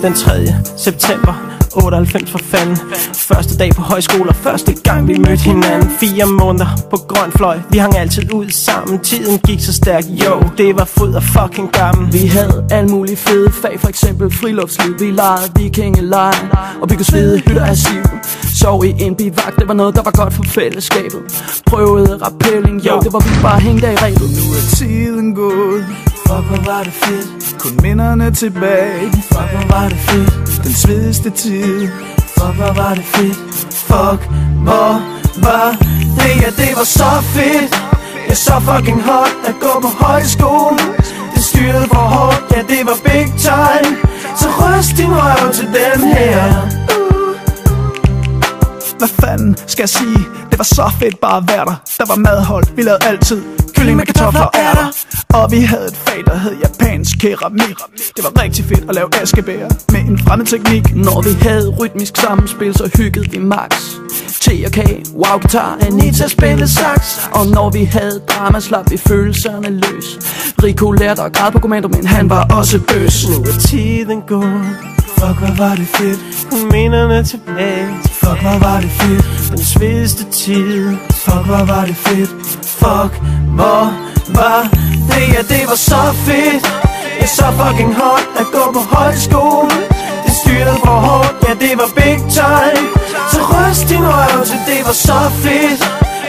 Den 3. september 98 for fanden. Første dag på højskole og første gang vi mødte hinanden. 4 måneder på grøn fløj, vi hang altid ud sammen. Tiden gik så stærkt, jo, det var fod og fucking gammel. Vi havde alle mulige fede fag, for eksempel friluftsliv. Vi legede vikingeleje og byggede svede hytter af siv. Sov i en bivak, det var noget der var godt for fællesskabet. Prøvede rappelling, jo, det var vi bare hængt af i rebet. Nu er tiden gået, Fuck, hvor var det fedt. kun minderne tilbage. Fuck, hvor var det fedt. Den svedigste tid. Fuck, hvor var det fedt. Fuck, hvor var det, ja, det var så fedt. Jeg så fucking hot at gå på højskole. Det styrede for hårdt, ja, det var big time. Så ryst din røv til den her. Hvad fanden skal jeg sige? Det var så fedt bare at være der. Der var madhold, vi lavede altid kylling med kartofler og ærter. Og vi havde et fag, der hed japansk keramik. Det var rigtig fedt at lave askebæger med en fremmed teknik. Når vi havde rytmisk samspil, så hyggede vi max. Te og kage, wow, guitar, Anita spillede sax. Og når vi havde drama, slap vi følelserne løs. Rico lærte at græde på kommando, men han var også bøs. Nu er tiden gået. Fuck, hvor var det fedt. Kun minderne tilbage. Fuck, hvor var det fedt. Den svedigste tid. Fuck, hvor var det fedt. Fuck, hvor var det, ja, det var så fedt. Jeg så fucking hot at gå på højskole. Det styrede for hårdt, ja, det var big time. Så ryst din røv til, det var så fedt.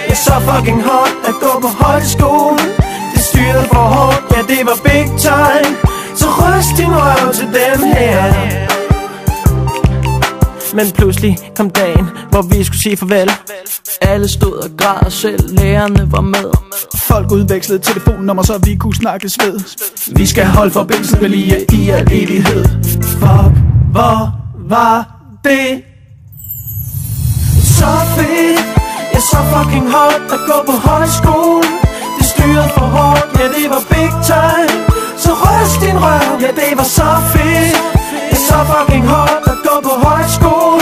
Jeg så fucking hot at gå på højskole. Det styrede for hårdt, ja, det var big time. Så ryst din røv til den her. Men pludselig kom dagen, hvor vi skulle sige farvel. Alle stod og græd, og selv lærerne var med. Folk udvekslede telefonnummer, så vi kunne snakkes ved. Vi skal holde forbindelsen ved lige i al evighed. Fuck, hvor var det så fedt. Jeg så fucking hot at gå på højskole. Det styrede for hårdt, ja, det var big time. Så ryst din røv, ja, det var så fedt. Jeg så fucking hot at gå på højskole.